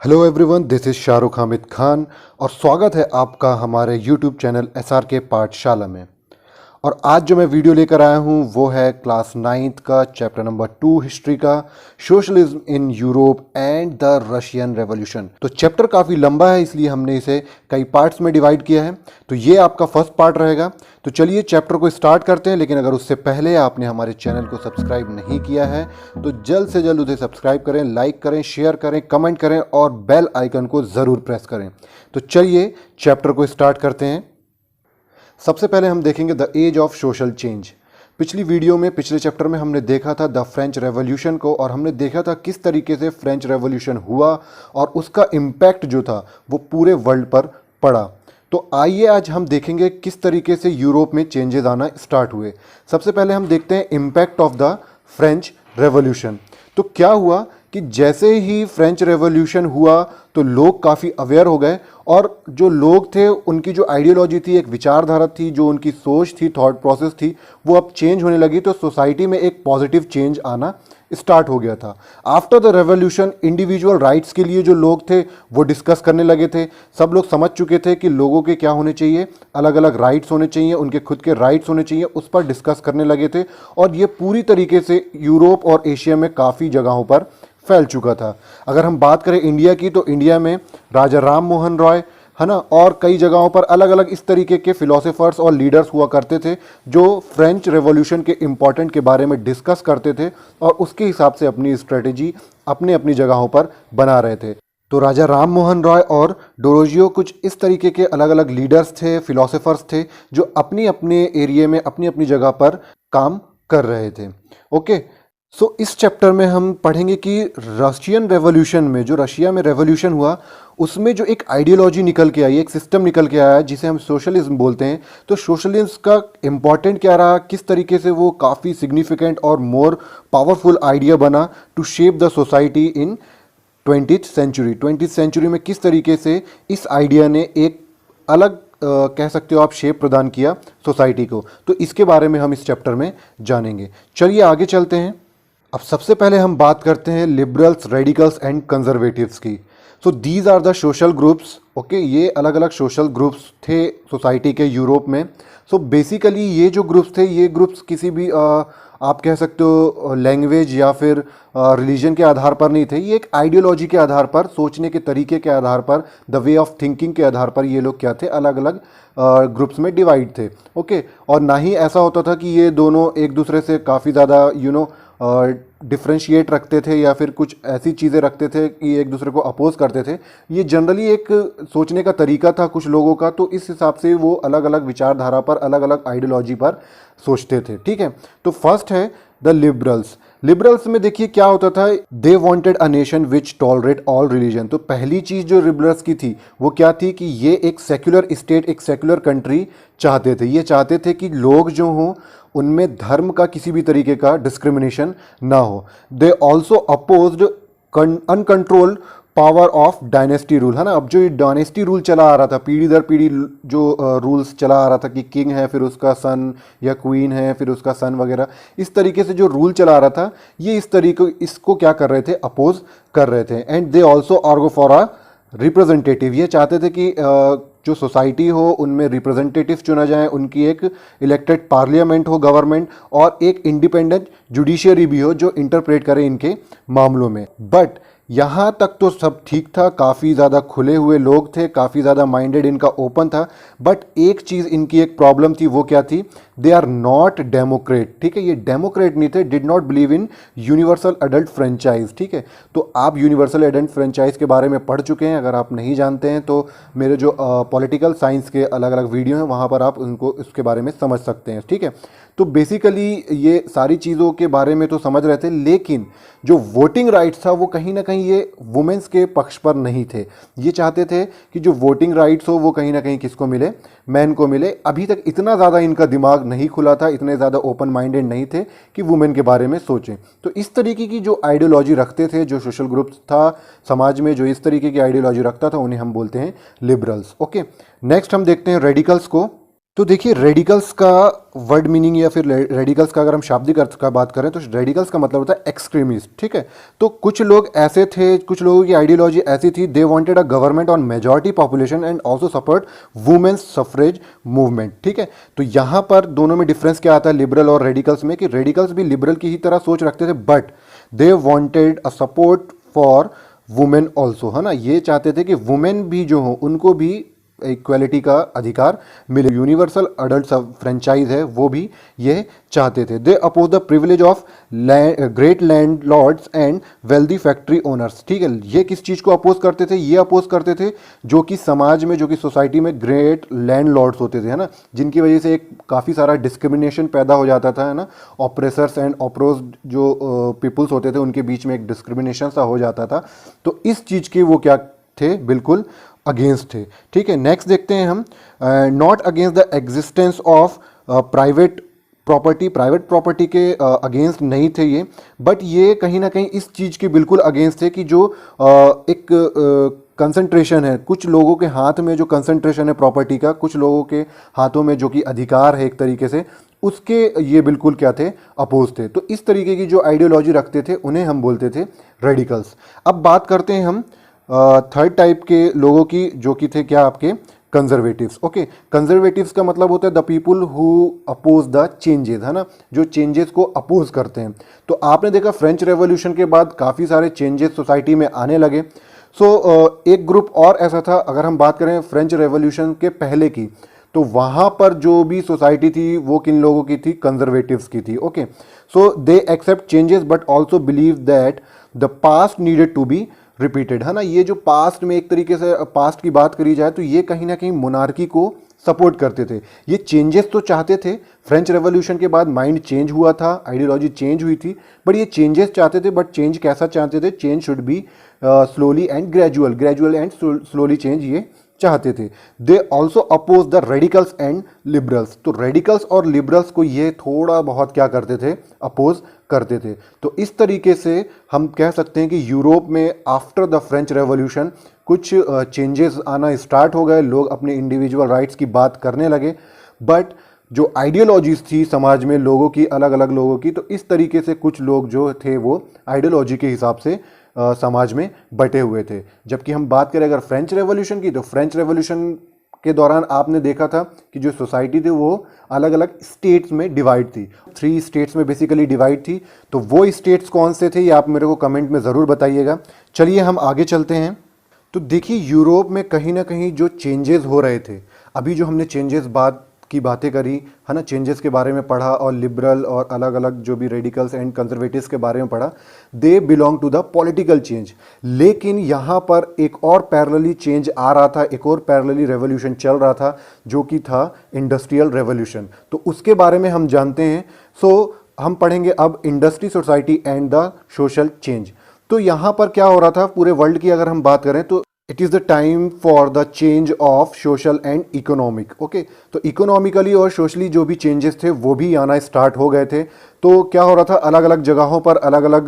Hello everyone, this is Shahrukh Hamid Khan और स्वागत है आपका हमारे यूट्यूब चैनल SRK पाठशाला में। और आज जो मैं वीडियो लेकर आया हूँ वो है क्लास 9th का चैप्टर नंबर 2 हिस्ट्री का, socialism in Europe and the Russian revolution. तो चैप्टर काफ़ी लंबा है, इसलिए हमने इसे कई पार्ट्स में डिवाइड किया है। तो ये आपका फर्स्ट पार्ट रहेगा। तो चलिए चैप्टर को स्टार्ट करते हैं, लेकिन अगर उससे पहले आपने हमारे चैनल को सब्सक्राइब नहीं किया है तो जल्द से जल्द उसे सब्सक्राइब करें, लाइक करें, शेयर करें, कमेंट करें और बेल आइकन को ज़रूर प्रेस करें। तो चलिए चैप्टर को स्टार्ट करते हैं। सबसे पहले हम देखेंगे the age of social change. पिछली वीडियो में, पिछले चैप्टर में हमने देखा था द फ्रेंच रेवोल्यूशन को, और हमने देखा था किस तरीके से फ्रेंच रेवोल्यूशन हुआ और उसका इम्पैक्ट जो था वो पूरे वर्ल्ड पर पड़ा। तो आइए आज हम देखेंगे किस तरीके से यूरोप में चेंजेस आना स्टार्ट हुए। सबसे पहले हम देखते हैं impact of the French revolution. तो क्या हुआ कि जैसे ही फ्रेंच रेवोल्यूशन हुआ तो लोग काफ़ी अवेयर हो गए, और जो लोग थे उनकी जो आइडियोलॉजी थी, एक विचारधारा थी, जो उनकी सोच थी, थॉट प्रोसेस थी, वो अब चेंज होने लगी। तो सोसाइटी में एक पॉजिटिव चेंज आना स्टार्ट हो गया था। After the revolution individual rights के लिए जो लोग थे वो डिस्कस करने लगे थे। सब लोग समझ चुके थे कि लोगों के क्या होने चाहिए, अलग अलग राइट्स होने चाहिए, उनके खुद के राइट्स होने चाहिए, उस पर डिस्कस करने लगे थे। और ये पूरी तरीके से यूरोप और एशिया में काफ़ी जगहों पर फैल चुका था। अगर हम बात करें इंडिया की, तो इंडिया में राजा राम मोहन रॉय, है ना, और कई जगहों पर अलग अलग इस तरीके के फिलोसोफर्स और लीडर्स हुआ करते थे जो फ्रेंच रेवोल्यूशन के इम्पोर्टेंट के बारे में डिस्कस करते थे और उसके हिसाब से अपनी स्ट्रेटेजी अपनी अपनी जगहों पर बना रहे थे। तो राजा राम मोहन रॉय और डोरोजियो कुछ इस तरीके के अलग अलग लीडर्स थे, फिलोसोफर्स थे, जो अपनी अपने एरिया में अपनी अपनी जगह पर काम कर रहे थे। ओके, सो इस चैप्टर में हम पढ़ेंगे कि रशियन रेवोल्यूशन में, जो रशिया में रेवोल्यूशन हुआ, उसमें जो एक आइडियोलॉजी निकल के आई, एक सिस्टम निकल के आया जिसे हम सोशलिज्म बोलते हैं। तो सोशलिज्म का इम्पॉर्टेंट क्या रहा, किस तरीके से वो काफ़ी सिग्निफिकेंट और मोर पावरफुल आइडिया बना to shape the society in 20th century. 20th century में किस तरीके से इस आइडिया ने एक अलग कह सकते हो आप शेप प्रदान किया सोसाइटी को। तो इसके बारे में हम इस चैप्टर में जानेंगे। चलिए आगे चलते हैं। अब सबसे पहले हम बात करते हैं लिबरल्स, रेडिकल्स एंड कंजर्वेटिव्स की। So these are the social groups. Okay, ये अलग अलग सोशल ग्रुप्स थे सोसाइटी के यूरोप में। सो बेसिकली ये जो ग्रुप्स थे, ये ग्रुप्स किसी भी आप कह सकते हो लैंग्वेज या फिर रिलीजन के आधार पर नहीं थे। ये एक आइडियोलॉजी के आधार पर, सोचने के तरीके के आधार पर, द वे ऑफ थिंकिंग के आधार पर ये लोग क्या थे, अलग अलग ग्रुप्स में डिवाइड थे। ओके, और ना ही ऐसा होता था कि ये दोनों एक दूसरे से काफ़ी ज़्यादा डिफ्रेंशिएट रखते थे या फिर कुछ ऐसी चीज़ें रखते थे कि एक दूसरे को अपोज करते थे। ये जनरली एक सोचने का तरीका था कुछ लोगों का, तो इस हिसाब से वो अलग अलग विचारधारा पर, अलग अलग आइडियोलॉजी पर सोचते थे। ठीक है, तो फर्स्ट है द लिबरल्स। लिबरल्स में देखिए क्या होता था, they wanted a nation which tolerate all religion. तो पहली चीज़ जो लिबरल्स की थी वो क्या थी कि ये एक सेक्युलर स्टेट, एक सेक्युलर कंट्री चाहते थे। ये चाहते थे कि लोग जो हों उनमें धर्म का किसी भी तरीके का डिस्क्रिमिनेशन ना हो। They also opposed uncontrolled power of dynasty rule, है ना। अब जो ये डायनेस्टी रूल चला आ रहा था, पीढ़ी दर पीढ़ी जो रूल्स चला आ रहा था कि किंग है, फिर उसका सन, या क्वीन है, फिर उसका सन वगैरह, इस तरीके से जो रूल चला आ रहा था, ये इस तरीके इसको क्या कर रहे थे, अपोज कर रहे थे। And they also Ergo for a representative. ये चाहते थे कि जो सोसाइटी हो उनमें रिप्रेजेंटेटिव चुना जाए, उनकी एक इलेक्टेड पार्लियामेंट हो, गवर्नमेंट, और एक इंडिपेंडेंट जुडिशियरी भी हो जो इंटरप्रेट करे इनके मामलों में। बट यहाँ तक तो सब ठीक था, काफ़ी ज़्यादा खुले हुए लोग थे, काफ़ी ज़्यादा माइंडेड इनका ओपन था। बट एक चीज़ इनकी एक प्रॉब्लम थी, वो क्या थी, दे आर नॉट डेमोक्रेट। ठीक है, ये डेमोक्रेट नहीं थे, did not believe in universal adult franchise. ठीक है, तो आप यूनिवर्सल अडल्ट फ्रेंचाइज के बारे में पढ़ चुके हैं। अगर आप नहीं जानते हैं तो मेरे जो पॉलिटिकल साइंस के अलग अलग वीडियो हैं वहाँ पर आप उनको इसके बारे में समझ सकते हैं। ठीक है, तो बेसिकली ये सारी चीज़ों के बारे में तो समझ रहे थे, लेकिन जो वोटिंग राइट्स था वो कहीं ना कहीं ये वुमेन्स के पक्ष पर नहीं थे। ये चाहते थे कि जो वोटिंग राइट्स हो वो कहीं ना कहीं किसको मिले, मैन को मिले। अभी तक इतना ज़्यादा इनका दिमाग नहीं खुला था, इतने ज़्यादा ओपन माइंडेड नहीं थे कि वुमेन के बारे में सोचें। तो इस तरीके की जो आइडियोलॉजी रखते थे, जो सोशल ग्रुप था समाज में, जो इस तरीके की आइडियोलॉजी रखता था, उन्हें हम बोलते हैं लिबरल्स। ओके, नेक्स्ट हम देखते हैं रेडिकल्स को। तो देखिए रेडिकल्स का वर्ड मीनिंग या फिर रेडिकल्स का अगर हम शाब्दिक अर्थ का बात करें तो रेडिकल्स का मतलब होता है एक्सट्रीमिस्ट, ठीक है। तो कुछ लोग ऐसे थे, कुछ लोगों की आइडियोलॉजी ऐसी थी, they wanted a government on majority population and also support women's suffrage movement, ठीक है। तो यहाँ पर दोनों में डिफरेंस क्या आता है लिबरल और रेडिकल्स में, कि रेडिकल्स भी लिबरल की ही तरह सोच रखते थे, but they wanted a support for women also, है ना। ये चाहते थे कि वुमेन भी जो हो उनको भी इक्वालिटी का अधिकार मिले। यूनिवर्सल अडल्ट फ्रेंचाइज है वो भी ये चाहते थे। They oppose the privilege of great landlords and wealthy factory owners, ठीक है। ये किस चीज़ को अपोज करते थे? ये अपोज करते थे जो कि समाज में, जो कि सोसाइटी में ग्रेट लैंड लॉर्ड्स होते थे, है ना, जिनकी वजह से एक काफ़ी सारा डिस्क्रिमिनेशन पैदा हो जाता था, है ना। ऑपरेसर्स एंड ऑप्रोज जो पीपल्स होते थे उनके बीच में एक डिस्क्रिमिनेशन सा हो जाता था। तो इस चीज़ के वो क्या थे, बिल्कुल अगेंस्ट थे, ठीक है। नेक्स्ट देखते हैं हम, not against the existence of private property के अगेंस्ट नहीं थे ये, बट ये कहीं ना कहीं इस चीज़ के बिल्कुल अगेंस्ट थे कि जो एक कंसंट्रेशन है, कुछ लोगों के हाथ में जो कंसंट्रेशन है प्रॉपर्टी का, कुछ लोगों के हाथों में जो कि अधिकार है एक तरीके से, उसके ये बिल्कुल क्या थे, अपोज थे। तो इस तरीके की जो आइडियोलॉजी रखते थे उन्हें हम बोलते थे रेडिकल्स। अब बात करते हैं हम थर्ड टाइप के लोगों की, जो कि थे क्या आपके कंजर्वेटिव्स। ओके, कंजर्वेटिव्स का मतलब होता है the people who oppose the changes, है ना, जो चेंजेस को अपोज करते हैं। तो आपने देखा फ्रेंच रेवोल्यूशन के बाद काफ़ी सारे चेंजेस सोसाइटी में आने लगे। एक ग्रुप और ऐसा था, अगर हम बात करें फ्रेंच रेवोल्यूशन के पहले की, तो वहाँ पर जो भी सोसाइटी थी वो किन लोगों की थी, कंजर्वेटिव्स की थी। Okay, so they accept changes but also believe that the past needed to be repeated, है ना। ये जो पास्ट में, एक तरीके से पास्ट की बात करी जाए तो ये कहीं ना कहीं मोनार्की को सपोर्ट करते थे। ये चेंजेस तो चाहते थे, फ्रेंच रेवोल्यूशन के बाद माइंड चेंज हुआ था, आइडियोलॉजी चेंज हुई थी, बट ये चेंजेस चाहते थे। बट चेंज कैसा चाहते थे? Change should be slowly and gradual and slowly change ये चाहते थे। They also oppose the radicals and liberals. तो रेडिकल्स और लिबरल्स को ये थोड़ा बहुत क्या करते थे, अपोज करते थे। तो इस तरीके से हम कह सकते हैं कि यूरोप में आफ्टर द फ्रेंच रेवोल्यूशन कुछ चेंजेस आना स्टार्ट हो गए, लोग अपने इंडिविजुअल राइट्स की बात करने लगे, बट जो आइडियोलॉजीज थी समाज में लोगों की, अलग अलग लोगों की, तो इस तरीके से कुछ लोग जो थे वो आइडियोलॉजी के हिसाब से समाज में बटे हुए थे। जबकि हम बात करें अगर फ्रेंच रेवोल्यूशन की, तो फ्रेंच रेवोल्यूशन के दौरान आपने देखा था कि जो सोसाइटी थी वो अलग अलग स्टेट्स में डिवाइड थी, 3 स्टेट्स में बेसिकली डिवाइड थी। तो वो स्टेट्स कौन से थे ये आप मेरे को कमेंट में ज़रूर बताइएगा। चलिए हम आगे चलते हैं। तो देखिए यूरोप में कहीं ना कहीं जो चेंजेस हो रहे थे, अभी जो हमने चेंजेस की बातें करी, है ना, चेंजेस के बारे में पढ़ा और लिबरल और अलग अलग जो भी रेडिकल्स एंड कंजर्वेटिव्स के बारे में पढ़ा, they belong to the political change. लेकिन यहाँ पर एक और पैरेलली चेंज आ रहा था, एक और पैरेलली रेवोल्यूशन चल रहा था, जो कि था इंडस्ट्रियल रेवोल्यूशन। तो उसके बारे में हम जानते हैं। हम पढ़ेंगे अब industry, society and the social change. तो यहाँ पर क्या हो रहा था, पूरे वर्ल्ड की अगर हम बात करें तो it is the time for the change of social and economic. Okay, तो इकोनॉमिकली और सोशली जो भी चेंजेस थे वो भी आना स्टार्ट हो गए थे। तो क्या हो रहा था, अलग अलग जगहों पर, अलग अलग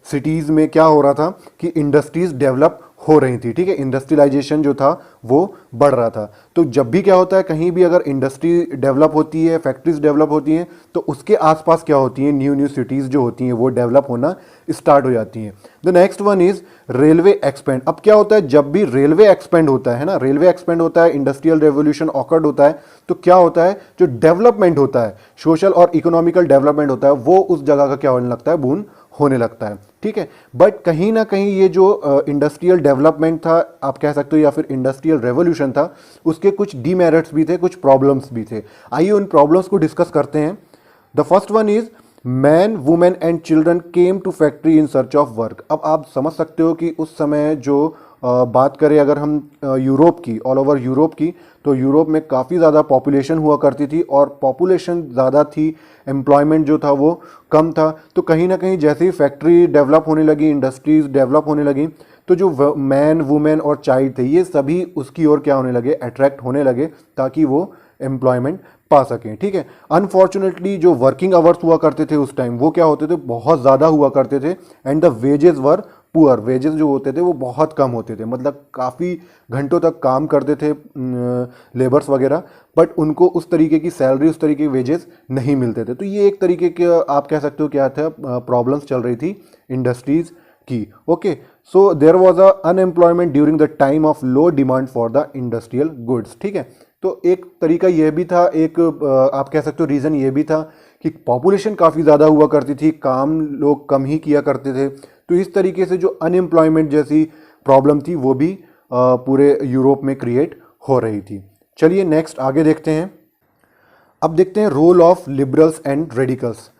सिटीज़ में क्या हो रहा था कि इंडस्ट्रीज़ डेवलप हो रही थी, ठीक है। इंडस्ट्रियलाइजेशन जो था वो बढ़ रहा था। तो जब भी क्या होता है, कहीं भी अगर इंडस्ट्री डेवलप होती है, फैक्ट्रीज डेवलप होती हैं, तो उसके आसपास क्या होती हैं, न्यू न्यू सिटीज़ जो होती हैं वो डेवलप होना स्टार्ट हो जाती हैं। The next one is railway expand. अब क्या होता है, जब भी रेलवे एक्सपेंड होता है ना, रेलवे एक्सपेंड होता है, इंडस्ट्रियल रेवोल्यूशन ऑकर्ड होता है, तो क्या होता है, जो डेवलपमेंट होता है, सोशल और इकोनॉमिकल डेवलपमेंट होता है, वो उस जगह का क्या होने लगता है, बून होने लगता है, ठीक है। बट कहीं ना कहीं ये जो इंडस्ट्रियल डेवलपमेंट था आप कह सकते हो, या फिर इंडस्ट्रियल रेवोल्यूशन था, उसके कुछ डीमेरिट्स भी थे, कुछ प्रॉब्लम्स भी थे। आइए उन प्रॉब्लम्स को डिस्कस करते हैं। The first one is man, women and children came to factory in search of work. अब आप समझ सकते हो कि उस समय जो बात करें अगर हम यूरोप की, ऑल ओवर यूरोप की, तो यूरोप में काफ़ी ज़्यादा पॉपुलेशन हुआ करती थी, और पॉपुलेशन ज़्यादा थी, एम्प्लॉयमेंट जो था वो कम था। तो कहीं ना कहीं जैसे ही फैक्ट्री डेवलप होने लगी, इंडस्ट्रीज़ डेवलप होने लगी, तो जो मैन, वुमेन और चाइल्ड थे, ये सभी उसकी ओर क्या होने लगे, अट्रैक्ट होने लगे, ताकि वो एम्प्लॉयमेंट पा सकें, ठीक है। अनफॉर्चुनेटली जो वर्किंग आवर्स हुआ करते थे उस टाइम, वो क्या होते थे, बहुत ज़्यादा हुआ करते थे, and the wages were poor, wages जो होते थे वो बहुत कम होते थे, मतलब काफ़ी घंटों तक काम करते थे लेबर्स वगैरह, बट उनको उस तरीके की सैलरी, उस तरीके के वेजेस नहीं मिलते थे। तो ये एक तरीके के आप कह सकते हो क्या था, प्रॉब्लम्स चल रही थी इंडस्ट्रीज़ की। Okay, so there was a unemployment during the time of low demand for the industrial goods. ठीक है, तो एक तरीका यह भी था, एक आप कह सकते हो रीज़न ये भी था कि पॉपुलेशन काफ़ी ज़्यादा हुआ करती थी, काम लोग कम ही किया करते थे, तो इस तरीके से जो अनएम्प्लॉयमेंट जैसी प्रॉब्लम थी वो भी पूरे यूरोप में क्रिएट हो रही थी। चलिए नेक्स्ट आगे देखते हैं। अब देखते हैं role of liberals and radicals.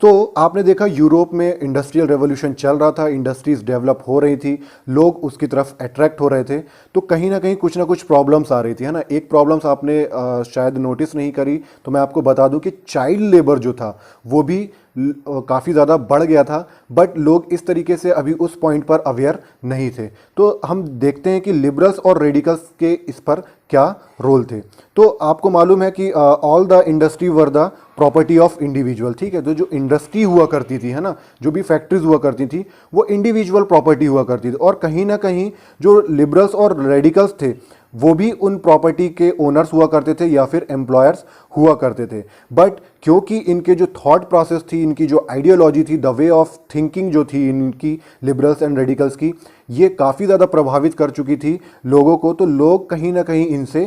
तो आपने देखा यूरोप में इंडस्ट्रियल रेवोल्यूशन चल रहा था, इंडस्ट्रीज डेवलप हो रही थी, लोग उसकी तरफ अट्रैक्ट हो रहे थे, तो कहीं ना कुछ प्रॉब्लम्स आ रही थी, है ना। एक प्रॉब्लम्स आपने शायद नोटिस नहीं करी, तो मैं आपको बता दूं कि चाइल्ड लेबर जो था वो भी काफ़ी ज़्यादा बढ़ गया था, बट लोग इस तरीके से अभी उस पॉइंट पर अवेयर नहीं थे। तो हम देखते हैं कि लिबरल्स और रेडिकल्स के इस पर क्या रोल थे। तो आपको मालूम है कि all the industry were the property of individual. ठीक है, तो जो इंडस्ट्री हुआ करती थी, है ना, जो भी फैक्ट्रीज हुआ करती थी वो इंडिविजुअल प्रॉपर्टी हुआ करती थी, और कहीं ना कहीं जो लिबरल्स और रेडिकल्स थे वो भी उन प्रॉपर्टी के ओनर्स हुआ करते थे या फिर एम्प्लॉयर्स हुआ करते थे। बट क्योंकि इनके जो थॉट प्रोसेस थी, इनकी जो आइडियोलॉजी थी, द वे ऑफ थिंकिंग जो थी इनकी लिबरल्स एंड रेडिकल्स की, ये काफ़ी ज़्यादा प्रभावित कर चुकी थी लोगों को, तो लोग कहीं ना कहीं इनसे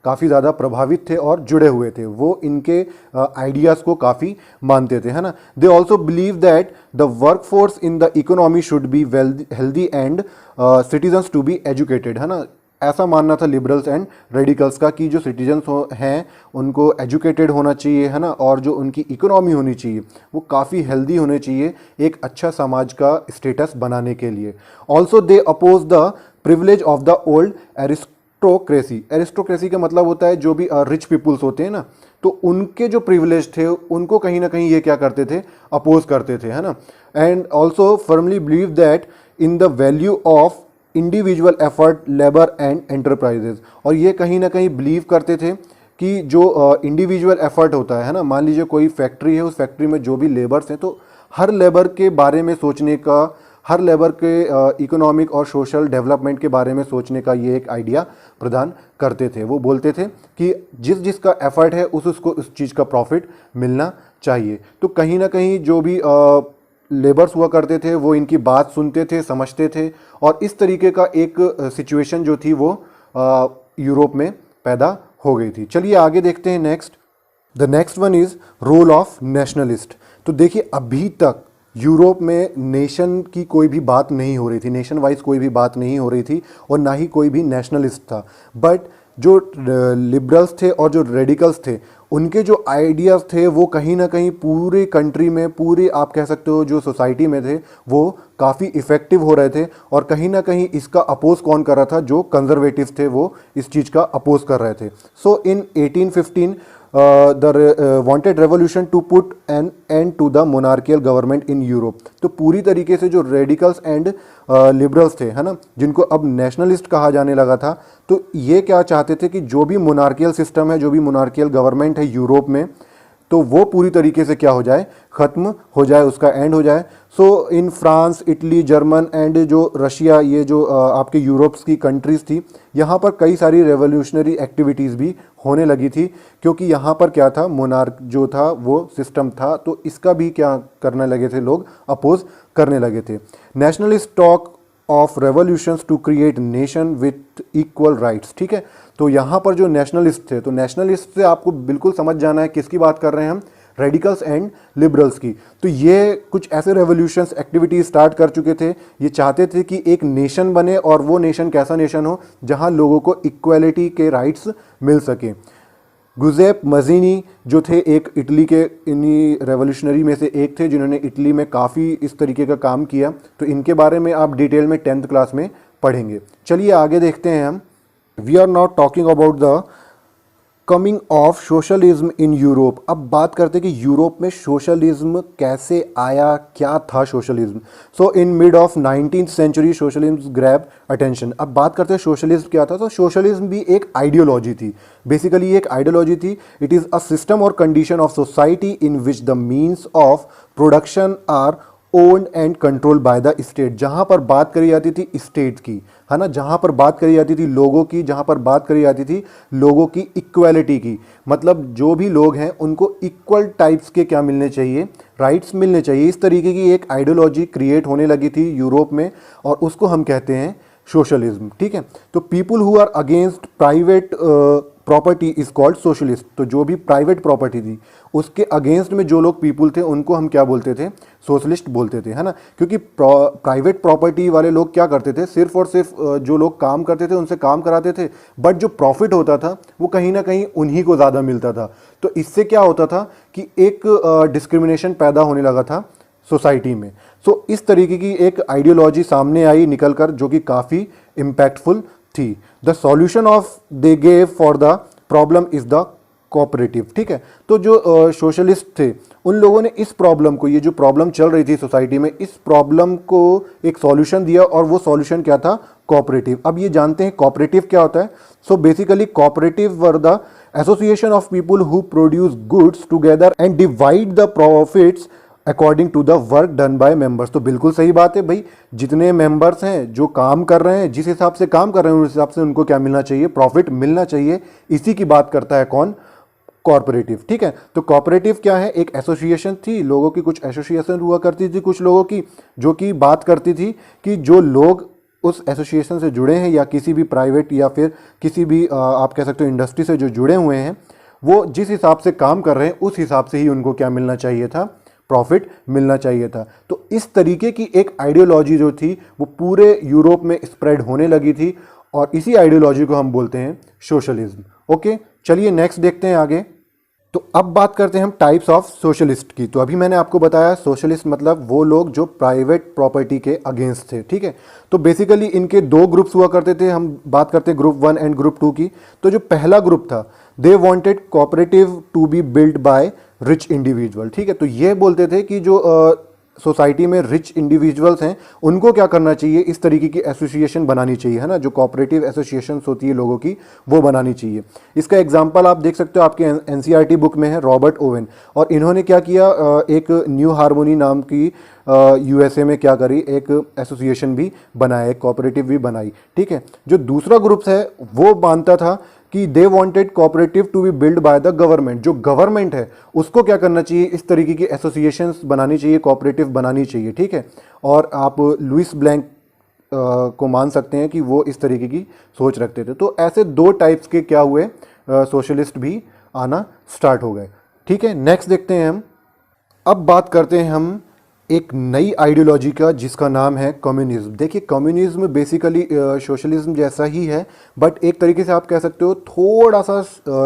काफ़ी ज़्यादा प्रभावित थे और जुड़े हुए थे, वो इनके आइडियाज़ को काफ़ी मानते थे, है ना। They also believe that the work force in the economy should be well healthy and citizens to be educated, है ना। ऐसा मानना था लिबरल्स एंड रेडिकल्स का कि जो सिटीजन्स हैं उनको एजुकेटेड होना चाहिए, है ना, और जो उनकी इकोनॉमी होनी चाहिए वो काफ़ी हेल्दी होने चाहिए एक अच्छा समाज का स्टेटस बनाने के लिए। Also they oppose the privilege of the old aristocracy. Aristocracy का मतलब होता है जो भी रिच पीपुल्स होते हैं ना, तो उनके जो प्रिविलेज थे उनको कहीं ना कहीं ये क्या करते थे, अपोज करते थे, है ना। And also firmly believe that in the value of individual effort, labour and enterprises. और ये कहीं ना कहीं बिलीव करते थे कि जो इंडिविजुअल एफर्ट होता है ना, मान लीजिए कोई फैक्ट्री है, उस फैक्ट्री में जो भी लेबर्स हैं, तो हर लेबर के बारे में सोचने का, हर लेबर के इकोनॉमिक और सोशल डेवलपमेंट के बारे में सोचने का ये एक आइडिया प्रदान करते थे। वो बोलते थे कि जिस जिसका एफर्ट है उसको उस चीज़ का प्रॉफिट मिलना चाहिए। तो कहीं ना कहीं जो भी लेबर्स हुआ करते थे वो इनकी बात सुनते थे, समझते थे, और इस तरीके का एक सिचुएशन जो थी वो यूरोप में पैदा हो गई थी। चलिए आगे देखते हैं next. The next one is role of nationalist. तो देखिए अभी तक यूरोप में नेशन की कोई भी बात नहीं हो रही थी, नेशन वाइज कोई भी बात नहीं हो रही थी, और ना ही कोई भी नेशनलिस्ट था। बट जो लिबरल्स थे और जो रेडिकल्स थे उनके जो आइडियाज़ थे वो कहीं ना कहीं पूरे कंट्री में, पूरे आप कह सकते हो जो सोसाइटी में थे, वो काफ़ी इफ़ेक्टिव हो रहे थे। और कहीं ना कहीं इसका अपोज कौन कर रहा था, जो कंजर्वेटिव थे वो इस चीज़ का अपोज कर रहे थे। So in 1815 they wanted revolution to put an end to the monarchial government in Europe. तो पूरी तरीके से जो रेडिकल्स एंड लिबरल्स थे, है ना, जिनको अब नेशनलिस्ट कहा जाने लगा था, तो ये क्या चाहते थे कि जो भी मोनार्कियल सिस्टम है, जो भी मोनार्कियल गवर्नमेंट है यूरोप में, तो वो पूरी तरीके से क्या हो जाए, ख़त्म हो जाए, उसका एंड हो जाए। So in France, Italy, German and जो रशिया, ये जो आपके यूरोप्स की कंट्रीज़ थी, यहाँ पर कई सारी रेवोल्यूशनरी एक्टिविटीज़ भी होने लगी थी, क्योंकि यहाँ पर क्या था, मोनार्क जो था वो सिस्टम था, तो इसका भी क्या करने लगे थे लोग, अपोज करने लगे थे। Nationalist talk of revolutions to create nation with equal rights. ठीक है, तो यहाँ पर जो नेशनलिस्ट थे, तो नेशनलिस्ट से आपको बिल्कुल समझ जाना है किसकी बात कर रहे हैं हम, रेडिकल्स एंड लिबरल्स की। तो ये कुछ ऐसे रेवोल्यूशंस एक्टिविटी स्टार्ट कर चुके थे, ये चाहते थे कि एक नेशन बने, और वो नेशन कैसा नेशन हो, जहाँ लोगों को इक्वलिटी के राइट्स मिल सके। गुजेप मजीनी जो थे, एक इटली के इन्हीं रेवोल्यूशनरी में से एक थे, जिन्होंने इटली में काफ़ी इस तरीके का काम किया, तो इनके बारे में आप डिटेल में 10th क्लास में पढ़ेंगे। चलिए आगे देखते हैं हम। We are not talking about the coming of socialism in Europe. अब बात करते हैं कि यूरोप में सोशलिज्म कैसे आया, क्या था socialism. So in mid of 19th century socialism grab attention. अब बात करते हैं सोशलिज्म क्या था। तो सोशलिज्म भी एक आइडियोलॉजी थी, बेसिकली एक आइडियोलॉजी थी। इट इज़ अ सिस्टम और condition of society in which the means of production are owned and control by the state. जहाँ पर बात करी जाती थी स्टेट की, है ना, जहाँ पर बात करी जाती थी लोगों की, जहाँ पर बात करी जाती थी लोगों की इक्वालिटी की, मतलब जो भी लोग हैं उनको इक्वल टाइप्स के क्या मिलने चाहिए, राइट्स मिलने चाहिए। इस तरीके की एक आइडियोलॉजी क्रिएट होने लगी थी यूरोप में और उसको हम कहते हैं सोशलिज्म। ठीक है, तो people who are against private property is called socialist. तो जो भी प्राइवेट प्रॉपर्टी थी उसके अगेंस्ट में जो लोग पीपुल थे उनको हम क्या बोलते थे, सोशलिस्ट बोलते थे, है ना। क्योंकि प्राइवेट प्रॉपर्टी वाले लोग क्या करते थे, सिर्फ और सिर्फ जो लोग काम करते थे उनसे काम कराते थे, बट जो प्रॉफिट होता था वो कहीं ना कहीं उन्हीं को ज़्यादा मिलता था। तो इससे क्या होता था कि एक डिस्क्रिमिनेशन पैदा होने लगा था सोसाइटी में। सो इस तरीके की एक आइडियोलॉजी सामने आई निकल कर, जो कि काफ़ी इम्पैक्टफुल थी। The solution of they gave for the problem is the cooperative. ठीक है, तो जो सोशलिस्ट थे उन लोगों ने इस प्रॉब्लम को, ये जो प्रॉब्लम चल रही थी सोसाइटी में, इस प्रॉब्लम को एक सॉल्यूशन दिया और वो सॉल्यूशन क्या था, कोऑपरेटिव। अब ये जानते हैं कोऑपरेटिव क्या होता है। So basically cooperative were the association of people who produce goods together and divide the profits according to the work done by members. तो बिल्कुल सही बात है भाई, जितने मेंबर्स हैं जो काम कर रहे हैं, जिस हिसाब से काम कर रहे हैं उस हिसाब से उनको क्या मिलना चाहिए, प्रॉफिट मिलना चाहिए। इसी की बात करता है कौन, कॉर्पोरेटिव। ठीक है, तो कॉर्पोरेटिव क्या है, एक एसोसिएशन थी लोगों की, कुछ एसोसिएशन हुआ करती थी कुछ लोगों की, जो कि बात करती थी कि जो लोग उस एसोसिएशन से जुड़े हैं या किसी भी प्राइवेट या फिर किसी भी आप कह सकते हो इंडस्ट्री से जो जुड़े हुए हैं, वो जिस हिसाब से काम कर रहे हैं उस हिसाब से ही उनको क्या मिलना चाहिए था, प्रॉफिट मिलना चाहिए था। तो इस तरीके की एक आइडियोलॉजी जो थी वो पूरे यूरोप में स्प्रेड होने लगी थी और इसी आइडियोलॉजी को हम बोलते हैं सोशलिज्म। ओके, चलिए नेक्स्ट देखते हैं आगे। तो अब बात करते हैं हम टाइप्स ऑफ सोशलिस्ट की। तो अभी मैंने आपको बताया सोशलिस्ट मतलब वो लोग जो प्राइवेट प्रॉपर्टी के अगेंस्ट थे। ठीक है, तो बेसिकली इनके दो ग्रुप्स हुआ करते थे। हम बात करते हैं ग्रुप 1 एंड ग्रुप 2 की। तो जो पहला ग्रुप था, they wanted cooperative to be build by rich individual. ठीक है, तो ये बोलते थे कि जो सोसाइटी में रिच इंडिविजुअल्स हैं उनको क्या करना चाहिए, इस तरीके की एसोसिएशन बनानी चाहिए, है ना, जो कोऑपरेटिव एसोसिएशंस होती है लोगों की, वो बनानी चाहिए। इसका एग्जांपल आप देख सकते हो, आपके एनसीईआरटी बुक में है रॉबर्ट ओवेन। और इन्होंने क्या किया, एक न्यू हार्मोनी नाम की यूएसए में क्या करी, एक एसोसिएशन भी बनाया, एक कोऑपरेटिव भी बनाई। ठीक है, जो दूसरा ग्रुप है वो मानता था कि they wanted cooperative to be build by the government. जो गवर्नमेंट है उसको क्या करना चाहिए, इस तरीके की एसोसिएशंस बनानी चाहिए, कोऑपरेटिव बनानी चाहिए। ठीक है, और आप लुइस ब्लैंक को मान सकते हैं कि वो इस तरीके की सोच रखते थे। तो ऐसे दो टाइप्स के क्या हुए, सोशलिस्ट भी आना स्टार्ट हो गए। ठीक है, नेक्स्ट देखते हैं हम। अब बात करते हैं हम एक नई आइडियोलॉजी का जिसका नाम है कम्युनिज्म। देखिए, कम्युनिज्म बेसिकली सोशलिज्म जैसा ही है, बट एक तरीके से आप कह सकते हो थोड़ा सा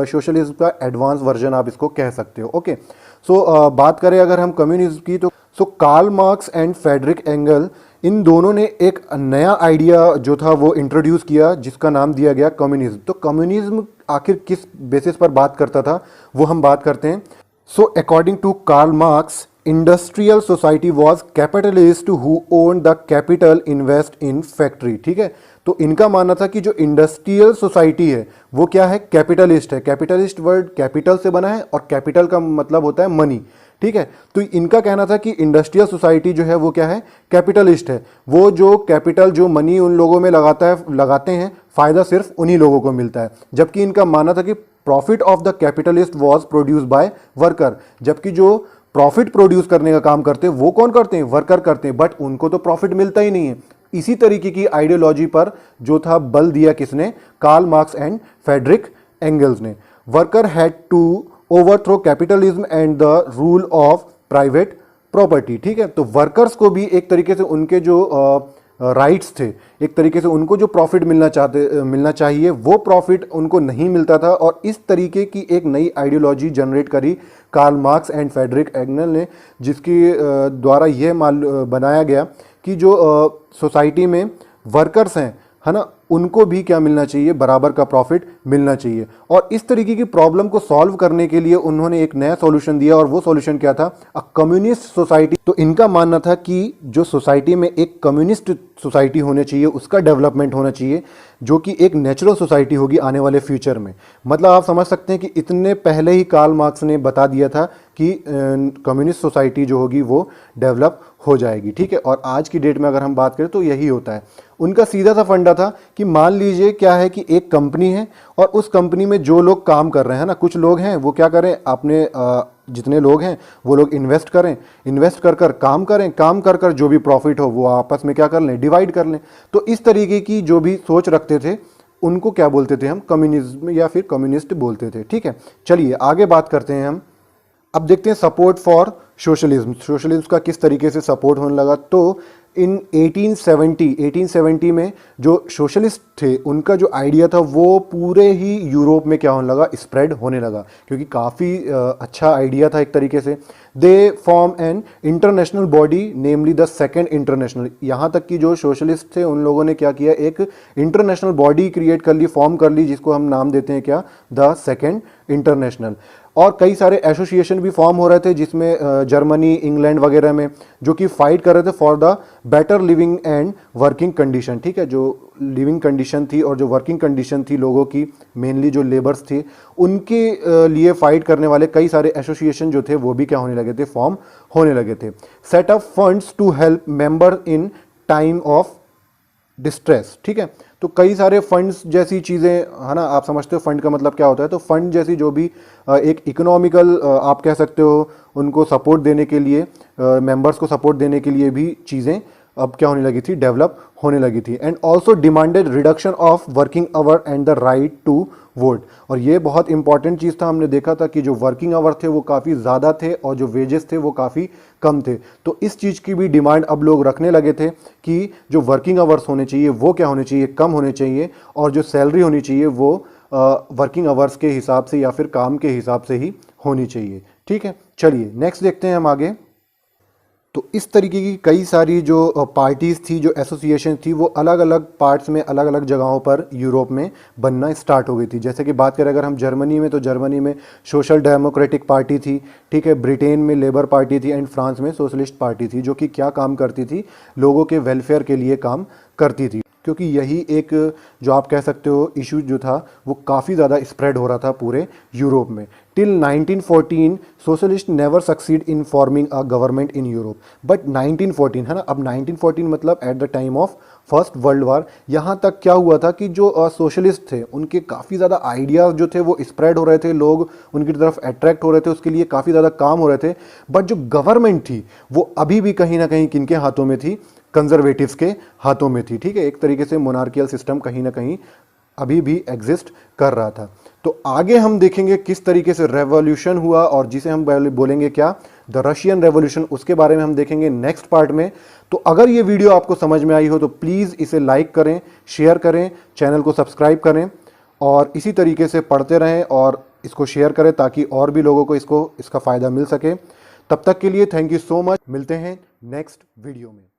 सोशलिज्म का एडवांस वर्जन आप इसको कह सकते हो। ओके, सो बात करें अगर हम कम्युनिज्म की, तो Karl Marx and Friedrich Engel, इन दोनों ने एक नया आइडिया जो था वो इंट्रोड्यूस किया जिसका नाम दिया गया कम्युनिज्म। तो कम्युनिज्म आखिर किस बेसिस पर बात करता था वो हम बात करते हैं। So according to Karl Marx, industrial society was capitalist who own the capital invest in factory. ठीक है, तो इनका मानना था कि जो इंडस्ट्रियल सोसाइटी है वो क्या है, कैपिटलिस्ट है। कैपिटलिस्ट वर्ड कैपिटल से बना है और कैपिटल का मतलब होता है मनी। ठीक है, तो इनका कहना था कि इंडस्ट्रियल सोसाइटी जो है वो क्या है, कैपिटलिस्ट है। वो जो कैपिटल, जो मनी उन लोगों में लगाते हैं, फ़ायदा सिर्फ उन्हीं लोगों को मिलता है। जबकि इनका मानना था कि profit of the capitalist was produce by worker. जबकि जो प्रॉफिट प्रोड्यूस करने का काम करते हैं वो कौन करते हैं, वर्कर करते हैं, बट उनको तो प्रॉफिट मिलता ही नहीं है। इसी तरीके की आइडियोलॉजी पर जो था बल दिया किसने, Karl Marx and Friedrich Engels ने। Worker had to overthrow capitalism and the rule of private property. ठीक है, तो वर्कर्स को भी एक तरीके से उनके जो राइट्स थे, एक तरीके से उनको जो प्रॉफिट मिलना चाहिए वो प्रॉफिट उनको नहीं मिलता था। और इस तरीके की एक नई आइडियोलॉजी जनरेट करी Karl Marx and Friedrich Engel ने, जिसके द्वारा यह बनाया गया कि जो सोसाइटी में वर्कर्स हैं है ना, उनको भी क्या मिलना चाहिए, बराबर का प्रॉफिट मिलना चाहिए। और इस तरीके की प्रॉब्लम को सॉल्व करने के लिए उन्होंने एक नया सॉल्यूशन दिया, और वो सॉल्यूशन क्या था, अ कम्युनिस्ट सोसाइटी। तो इनका मानना था कि जो सोसाइटी में एक कम्युनिस्ट सोसाइटी होनी चाहिए, उसका डेवलपमेंट होना चाहिए, जो कि एक नेचुरल सोसाइटी होगी आने वाले फ्यूचर में। मतलब आप समझ सकते हैं कि इतने पहले ही कार्ल मार्क्स ने बता दिया था कि कम्युनिस्ट सोसाइटी जो होगी वो डेवलप हो जाएगी, ठीक है। और आज की डेट में अगर हम बात करें तो यही होता है। उनका सीधा सा फंडा था कि मान लीजिए क्या है कि एक कंपनी है, और उस कंपनी में जो लोग काम कर रहे हैं ना, कुछ लोग हैं वो क्या करें, अपने जितने लोग हैं वो लोग इन्वेस्ट करें, इन्वेस्ट कर कर काम करें, काम कर कर जो भी प्रॉफिट हो वो आपस में क्या कर लें, डिवाइड कर लें। तो इस तरीके की जो भी सोच रखते थे उनको क्या बोलते थे हम, कम्युनिज्म या फिर कम्युनिस्ट बोलते थे, ठीक है। चलिए आगे बात करते हैं हम। अब देखते हैं सपोर्ट फॉर सोशलिज्म, सोशलिज्म का किस तरीके से सपोर्ट होने लगा। तो इन 1870 में जो सोशलिस्ट थे उनका जो आइडिया था वो पूरे ही यूरोप में क्या होने लगा, स्प्रेड होने लगा, क्योंकि काफ़ी अच्छा आइडिया था एक तरीके से। They form an international body namely the second international. यहाँ तक कि जो सोशलिस्ट थे उन लोगों ने क्या किया, एक इंटरनेशनल बॉडी क्रिएट कर ली, फॉर्म कर ली, जिसको हम नाम देते हैं क्या, द सेकेंड इंटरनेशनल। और कई सारे एसोसिएशन भी फॉर्म हो रहे थे, जिसमें जर्मनी, इंग्लैंड वगैरह में, जो कि फाइट कर रहे थे for the better living and working condition, ठीक है। जो लिविंग कंडीशन थी और जो वर्किंग कंडीशन थी लोगों की, मेनली जो लेबर्स थे, उनके लिए फाइट करने वाले कई सारे एसोसिएशन जो थे वो भी क्या होने लगे थे, फॉर्म होने लगे थे। Set up funds to help member in time of distress, ठीक है। तो कई सारे फंड्स जैसी चीज़ें, है ना, आप समझते हो फंड का मतलब क्या होता है। तो फंड जैसी जो भी एक इकोनॉमिकल आप कह सकते हो, उनको सपोर्ट देने के लिए, मेंबर्स को सपोर्ट देने के लिए भी चीज़ें अब क्या होने लगी थी, डेवलप होने लगी थी। And also demanded reduction of working hour and the right to vote. और ये बहुत इंपॉर्टेंट चीज़ था, हमने देखा था कि जो वर्किंग आवर थे वो काफ़ी ज़्यादा थे और जो वेजेस थे वो काफ़ी कम थे। तो इस चीज़ की भी डिमांड अब लोग रखने लगे थे कि जो वर्किंग आवर्स होने चाहिए वो क्या होने चाहिए, कम होने चाहिए, और जो सैलरी होनी चाहिए वो वर्किंग आवर्स के हिसाब से या फिर काम के हिसाब से ही होनी चाहिए, ठीक है। चलिए नेक्स्ट देखते हैं हम आगे। तो इस तरीके की कई सारी जो पार्टीज़ थी, जो एसोसिएशन थी, वो अलग अलग पार्ट्स में, अलग अलग जगहों पर यूरोप में बनना स्टार्ट हो गई थी। जैसे कि बात करें अगर हम जर्मनी में, तो जर्मनी में सोशल डेमोक्रेटिक पार्टी थी, ठीक है। ब्रिटेन में लेबर पार्टी थी, एंड फ्रांस में सोशलिस्ट पार्टी थी, जो कि क्या काम करती थी, लोगों के वेलफेयर के लिए काम करती थी। क्योंकि यही एक जो आप कह सकते हो इशू जो था वो काफ़ी ज़्यादा स्प्रेड हो रहा था पूरे यूरोप में। Till 1914 socialist never succeed in forming a government in Europe, but 1914, है ना, अब 1914 मतलब at the time of first world war. यहाँ तक क्या हुआ था कि जो सोशलिस्ट थे उनके काफ़ी ज़्यादा आइडियाज़ जो थे वो स्प्रेड हो रहे थे, लोग उनकी तरफ अट्रैक्ट हो रहे थे, उसके लिए काफ़ी ज़्यादा काम हो रहे थे। बट जो गवर्नमेंट थी वो अभी भी कहीं ना कहीं किनके हाथों में थी, कंजर्वेटिव्स के हाथों में थी, ठीक है। एक तरीके से मोनार्कियल सिस्टम कहीं ना कहीं अभी भी एग्जिस्ट कर रहा था। तो आगे हम देखेंगे किस तरीके से रेवोल्यूशन हुआ, और जिसे हम बोलेंगे क्या, द रशियन रेवोल्यूशन, उसके बारे में हम देखेंगे नेक्स्ट पार्ट में। तो अगर ये वीडियो आपको समझ में आई हो तो प्लीज़ इसे लाइक करें, शेयर करें, चैनल को सब्सक्राइब करें, और इसी तरीके से पढ़ते रहें और इसको शेयर करें ताकि और भी लोगों को इसका फ़ायदा मिल सके। तब तक के लिए थैंक यू सो मच, मिलते हैं नेक्स्ट वीडियो में।